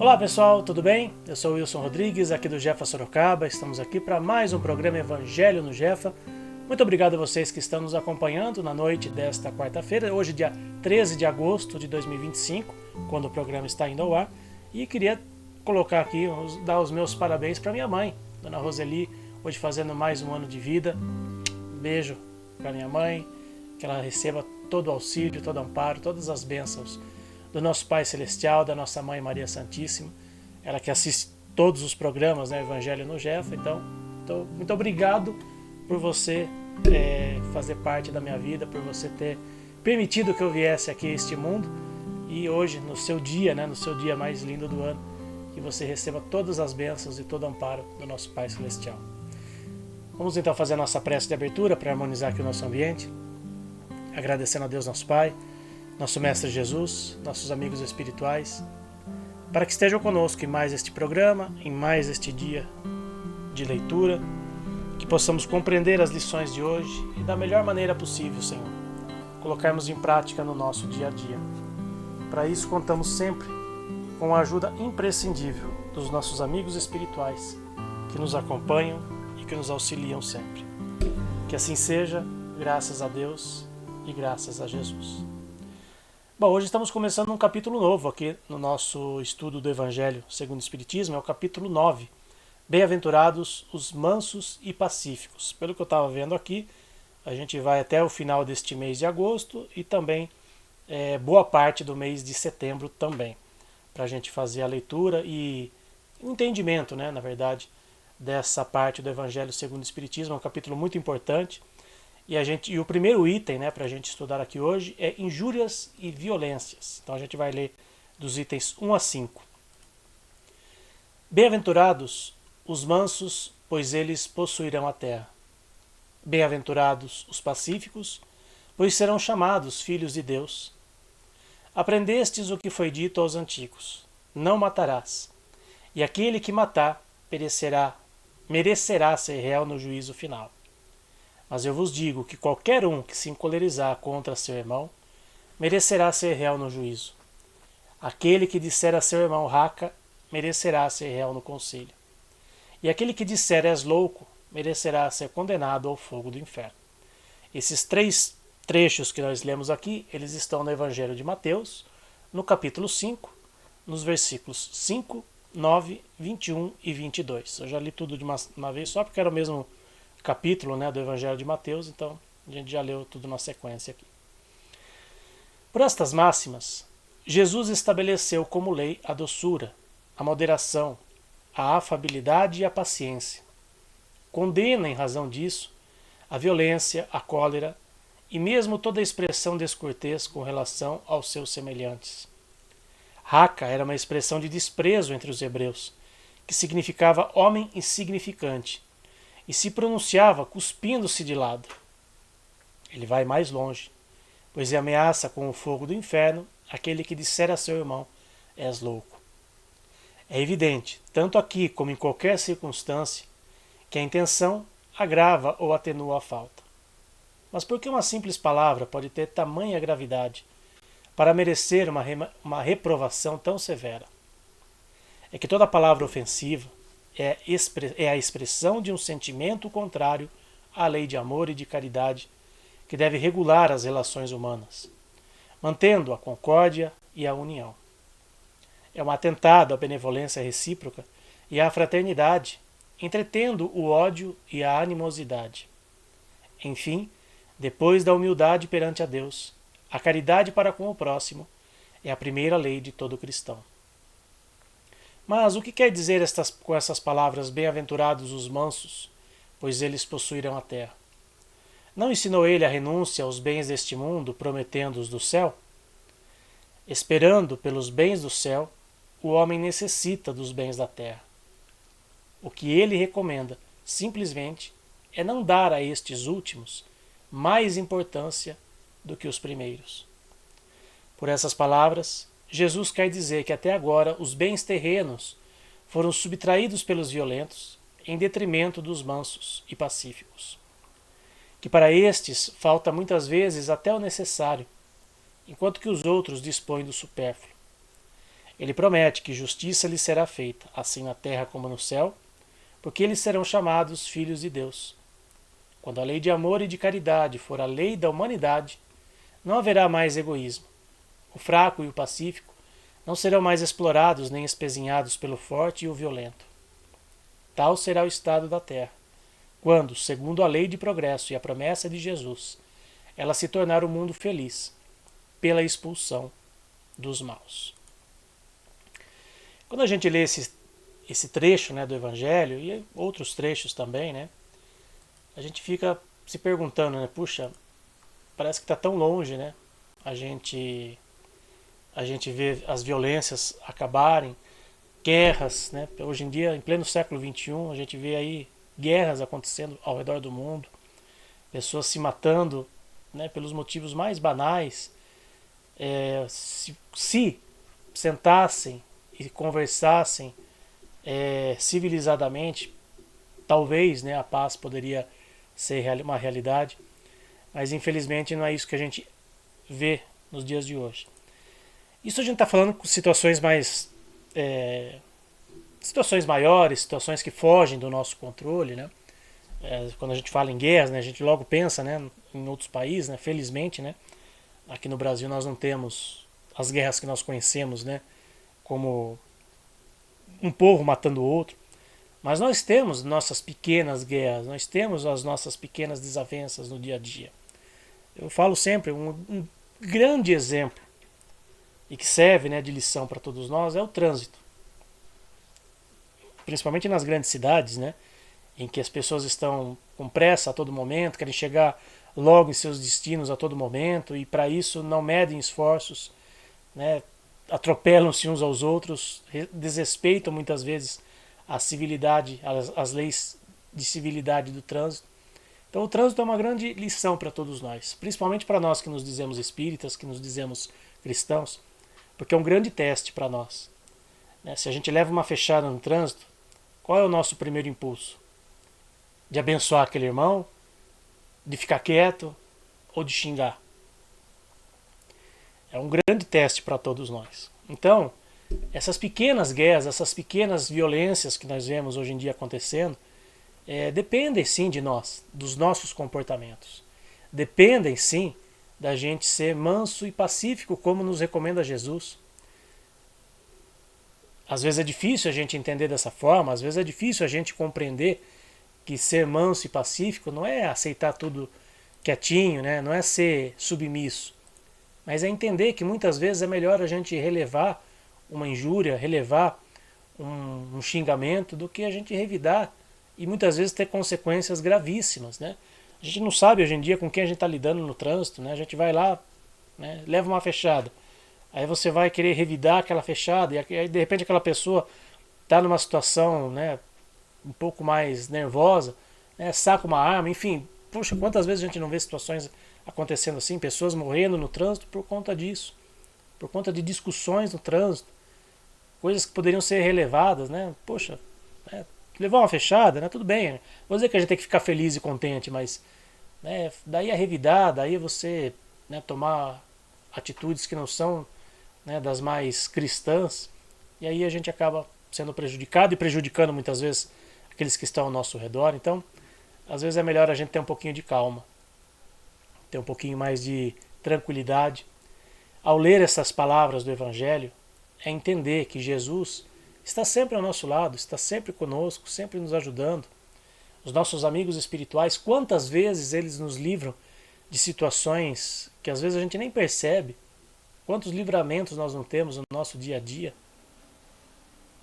Olá pessoal, tudo bem? Eu sou o Wilson Rodrigues, aqui do Jefa Sorocaba. Estamos aqui para mais um programa Evangelho no Jefa. Muito obrigado a vocês que estão nos acompanhando na noite desta quarta-feira, hoje dia 13 de agosto de 2025, quando o programa está indo ao ar. E queria colocar aqui, dar os meus parabéns para minha mãe, Dona Roseli, hoje fazendo mais um ano de vida. Beijo para minha mãe, que ela receba todo o auxílio, todo o amparo, todas as bênçãos do nosso Pai Celestial, da nossa Mãe Maria Santíssima, ela que assiste todos os programas, né, Evangelho no Jefa. Então, muito obrigado por você fazer parte da minha vida, por você ter permitido que eu viesse aqui a este mundo e hoje, no seu dia, né, no seu dia mais lindo do ano, que você receba todas as bênçãos e todo o amparo do nosso Pai Celestial. Vamos então fazer a nossa prece de abertura para harmonizar aqui o nosso ambiente, agradecendo a Deus nosso Pai, nosso Mestre Jesus, nossos amigos espirituais, para que estejam conosco em mais este programa, em mais este dia de leitura, que possamos compreender as lições de hoje e da melhor maneira possível, Senhor, colocarmos em prática no nosso dia a dia. Para isso contamos sempre com a ajuda imprescindível dos nossos amigos espirituais, que nos acompanham e que nos auxiliam sempre. Que assim seja, graças a Deus e graças a Jesus. Bom, hoje estamos começando um capítulo novo aqui no nosso estudo do Evangelho segundo o Espiritismo, é o capítulo 9. Bem-aventurados os mansos e pacíficos. Pelo que eu estava vendo aqui, a gente vai até o final deste mês de agosto e também boa parte do mês de setembro também, para a gente fazer a leitura e o entendimento, né, na verdade, dessa parte do Evangelho segundo o Espiritismo. É um capítulo muito importante. E o primeiro item, né, para a gente estudar aqui hoje é injúrias e violências. Então a gente vai ler dos itens 1 a 5. Bem-aventurados os mansos, pois eles possuirão a terra. Bem-aventurados os pacíficos, pois serão chamados filhos de Deus. Aprendestes o que foi dito aos antigos: não matarás, e aquele que matar merecerá ser réu no juízo final. Mas eu vos digo que qualquer um que se encolerizar contra seu irmão, merecerá ser réu no juízo. Aquele que disser a seu irmão raca, merecerá ser réu no conselho. E aquele que disser és louco, merecerá ser condenado ao fogo do inferno. Esses três trechos que nós lemos aqui, eles estão no Evangelho de Mateus, no capítulo 5, nos versículos 5, 9, 21 e 22. Eu já li tudo de uma vez só porque era o mesmo capítulo, né, do Evangelho de Mateus, então a gente já leu tudo na sequência aqui. Por estas máximas, Jesus estabeleceu como lei a doçura, a moderação, a afabilidade e a paciência. Condena, em razão disso, a violência, a cólera e mesmo toda expressão descortês com relação aos seus semelhantes. Raca era uma expressão de desprezo entre os hebreus, que significava homem insignificante, e se pronunciava cuspindo-se de lado. Ele vai mais longe, pois ameaça com o fogo do inferno aquele que disser a seu irmão: és louco. É evidente, tanto aqui como em qualquer circunstância, que a intenção agrava ou atenua a falta. Mas por que uma simples palavra pode ter tamanha gravidade para merecer uma reprovação tão severa? É que toda palavra ofensiva é a expressão de um sentimento contrário à lei de amor e de caridade que deve regular as relações humanas, mantendo a concórdia e a união. É um atentado à benevolência recíproca e à fraternidade, entretendo o ódio e a animosidade. Enfim, depois da humildade perante a Deus, a caridade para com o próximo é a primeira lei de todo cristão. Mas o que quer dizer com essas palavras: bem-aventurados os mansos, pois eles possuirão a terra? Não ensinou ele a renúncia aos bens deste mundo, prometendo-os do céu? Esperando pelos bens do céu, o homem necessita dos bens da terra. O que ele recomenda, simplesmente, é não dar a estes últimos mais importância do que os primeiros. Por essas palavras, Jesus quer dizer que até agora os bens terrenos foram subtraídos pelos violentos em detrimento dos mansos e pacíficos. Que para estes falta muitas vezes até o necessário, enquanto que os outros dispõem do supérfluo. Ele promete que justiça lhes será feita, assim na terra como no céu, porque eles serão chamados filhos de Deus. Quando a lei de amor e de caridade for a lei da humanidade, não haverá mais egoísmo. O fraco e o pacífico não serão mais explorados nem espezinhados pelo forte e o violento. Tal será o estado da terra, quando, segundo a lei de progresso e a promessa de Jesus, ela se tornar um mundo feliz, pela expulsão dos maus. Quando a gente lê esse trecho, né, do Evangelho, e outros trechos também, né, a gente fica se perguntando, né, puxa, parece que está tão longe, né, a gente vê as violências acabarem, guerras, né, hoje em dia, em pleno século XXI, a gente vê aí guerras acontecendo ao redor do mundo, pessoas se matando, né, pelos motivos mais banais. Se sentassem e conversassem civilizadamente, talvez, né, a paz poderia ser uma realidade, mas infelizmente não é isso que a gente vê nos dias de hoje. Isso a gente está falando com situações situações maiores, situações que fogem do nosso controle, né? Quando a gente fala em guerras, né, a gente logo pensa, né, em outros países, né? Felizmente, né, aqui no Brasil nós não temos as guerras que nós conhecemos, né, como um povo matando o outro, mas nós temos nossas pequenas guerras, nós temos as nossas pequenas desavenças no dia a dia. Eu falo sempre, um grande exemplo e que serve, né, de lição para todos nós é o trânsito, principalmente nas grandes cidades, né, em que as pessoas estão com pressa a todo momento, querem chegar logo em seus destinos a todo momento e para isso não medem esforços, né, atropelam-se uns aos outros, desrespeitam muitas vezes a civilidade, as leis de civilidade do trânsito. Então o trânsito é uma grande lição para todos nós, principalmente para nós que nos dizemos espíritas, que nos dizemos cristãos, porque é um grande teste para nós. Se a gente leva uma fechada no trânsito, qual é o nosso primeiro impulso? De abençoar aquele irmão? De ficar quieto? Ou de xingar? É um grande teste para todos nós. Então, essas pequenas guerras, essas pequenas violências que nós vemos hoje em dia acontecendo, dependem sim de nós, dos nossos comportamentos. Dependem sim da gente ser manso e pacífico, como nos recomenda Jesus. Às vezes é difícil a gente entender dessa forma, às vezes é difícil a gente compreender que ser manso e pacífico não é aceitar tudo quietinho, né? Não é ser submisso, mas é entender que muitas vezes é melhor a gente relevar uma injúria, relevar um xingamento, do que a gente revidar e muitas vezes ter consequências gravíssimas, né? A gente não sabe hoje em dia com quem a gente está lidando no trânsito, né? A gente vai lá, né, leva uma fechada, aí você vai querer revidar aquela fechada e aí de repente aquela pessoa está numa situação, né, um pouco mais nervosa, né, saca uma arma, enfim, puxa, quantas vezes a gente não vê situações acontecendo assim, pessoas morrendo no trânsito por conta disso, por conta de discussões no trânsito, coisas que poderiam ser relevadas, né? Poxa, levar uma fechada, né? Tudo bem, né? Vou dizer que a gente tem que ficar feliz e contente, mas, né, daí a revidar, daí você, né, tomar atitudes que não são, né, das mais cristãs, e aí a gente acaba sendo prejudicado e prejudicando muitas vezes aqueles que estão ao nosso redor. Então, às vezes é melhor a gente ter um pouquinho de calma, ter um pouquinho mais de tranquilidade. Ao ler essas palavras do Evangelho, é entender que Jesus está sempre ao nosso lado, está sempre conosco, sempre nos ajudando. Os nossos amigos espirituais, quantas vezes eles nos livram de situações que às vezes a gente nem percebe, quantos livramentos nós não temos no nosso dia a dia.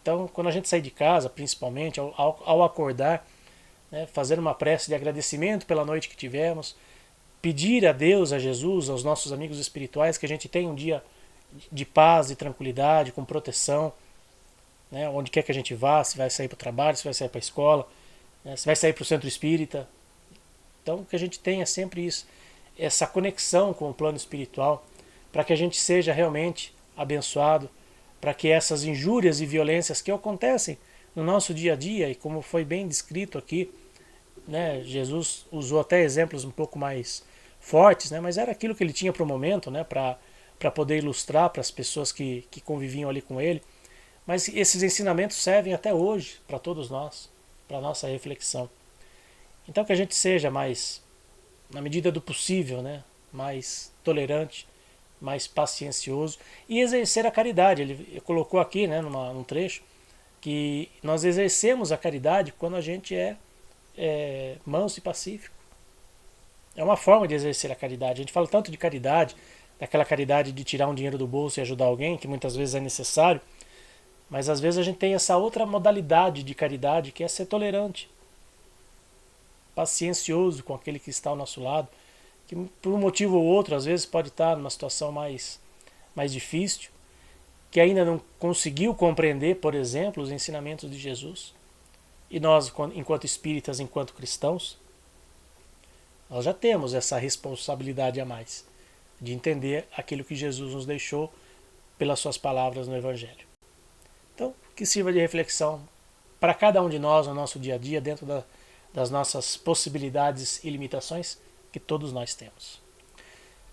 Então, quando a gente sai de casa, principalmente, ao acordar, né, fazer uma prece de agradecimento pela noite que tivemos, pedir a Deus, a Jesus, aos nossos amigos espirituais, que a gente tenha um dia de paz e tranquilidade, com proteção, né, onde quer que a gente vá, se vai sair para o trabalho, se vai sair para a escola, né, se vai sair para o centro espírita. Então, que a gente tenha sempre isso, essa conexão com o plano espiritual, para que a gente seja realmente abençoado, para que essas injúrias e violências que acontecem no nosso dia a dia, e como foi bem descrito aqui, né, Jesus usou até exemplos um pouco mais fortes, né, mas era aquilo que ele tinha para o momento, né, para para poder ilustrar para as pessoas que conviviam ali com ele. Mas esses ensinamentos servem até hoje para todos nós, para a nossa reflexão. Então que a gente seja mais, na medida do possível, né, mais tolerante, mais paciencioso e exercer a caridade. Ele colocou aqui, né, num trecho, que nós exercemos a caridade quando a gente é manso e pacífico. É uma forma de exercer a caridade. A gente fala tanto de caridade, daquela caridade de tirar um dinheiro do bolso e ajudar alguém, que muitas vezes é necessário, mas às vezes a gente tem essa outra modalidade de caridade, que é ser tolerante, paciencioso com aquele que está ao nosso lado, que por um motivo ou outro, às vezes pode estar numa situação mais difícil, que ainda não conseguiu compreender, por exemplo, os ensinamentos de Jesus. E nós, enquanto espíritas, enquanto cristãos, nós já temos essa responsabilidade a mais, de entender aquilo que Jesus nos deixou pelas suas palavras no Evangelho. Então, que sirva de reflexão para cada um de nós no nosso dia a dia, dentro das nossas possibilidades e limitações que todos nós temos.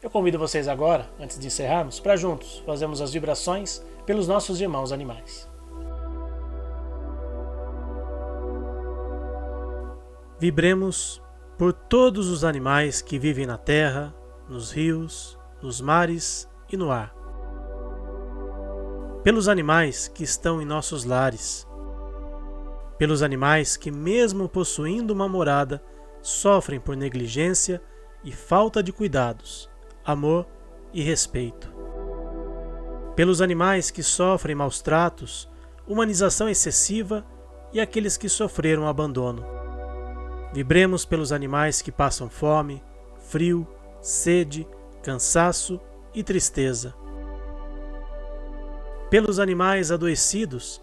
Eu convido vocês agora, antes de encerrarmos, para juntos fazermos as vibrações pelos nossos irmãos animais. Vibremos por todos os animais que vivem na terra, nos rios, nos mares e no ar. Pelos animais que estão em nossos lares. Pelos animais que, mesmo possuindo uma morada, sofrem por negligência e falta de cuidados, amor e respeito. Pelos animais que sofrem maus tratos, humanização excessiva e aqueles que sofreram abandono. Vibremos pelos animais que passam fome, frio, sede, cansaço e tristeza. Pelos animais adoecidos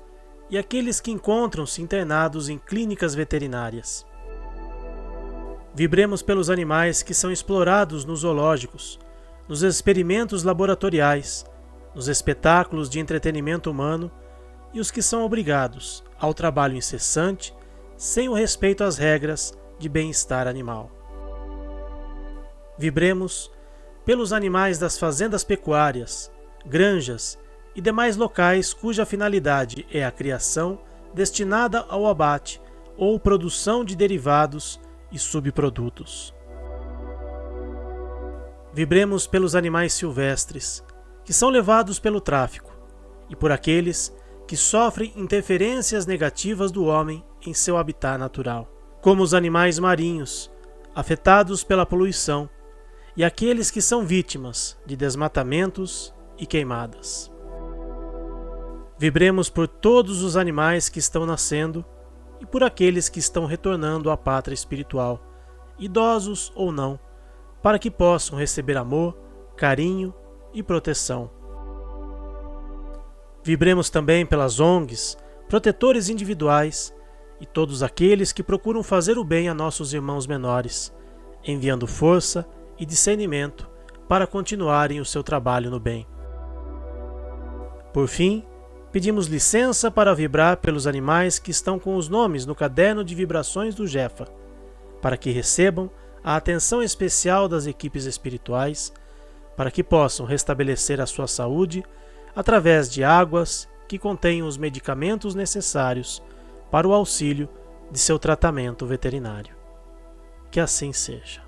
e aqueles que encontram-se internados em clínicas veterinárias. Vibremos pelos animais que são explorados nos zoológicos, nos experimentos laboratoriais, nos espetáculos de entretenimento humano e os que são obrigados ao trabalho incessante, sem o respeito às regras de bem-estar animal. Vibremos pelos animais das fazendas pecuárias, granjas e demais locais cuja finalidade é a criação destinada ao abate ou produção de derivados e subprodutos. Vibremos pelos animais silvestres, que são levados pelo tráfico, e por aqueles que sofrem interferências negativas do homem em seu habitat natural, como os animais marinhos, afetados pela poluição, e aqueles que são vítimas de desmatamentos e queimadas. Vibremos por todos os animais que estão nascendo e por aqueles que estão retornando à pátria espiritual, idosos ou não, para que possam receber amor, carinho e proteção. Vibremos também pelas ONGs, protetores individuais e todos aqueles que procuram fazer o bem a nossos irmãos menores, enviando força e discernimento para continuarem o seu trabalho no bem. Por fim, pedimos licença para vibrar pelos animais que estão com os nomes no caderno de vibrações do Jefa, para que recebam a atenção especial das equipes espirituais, para que possam restabelecer a sua saúde através de águas que contenham os medicamentos necessários para o auxílio de seu tratamento veterinário. Que assim seja.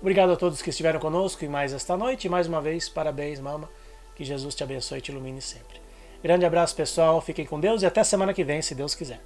Obrigado a todos que estiveram conosco e mais esta noite. E mais uma vez, parabéns, mama. Que Jesus te abençoe e te ilumine sempre. Grande abraço, pessoal. Fiquem com Deus e até semana que vem, se Deus quiser.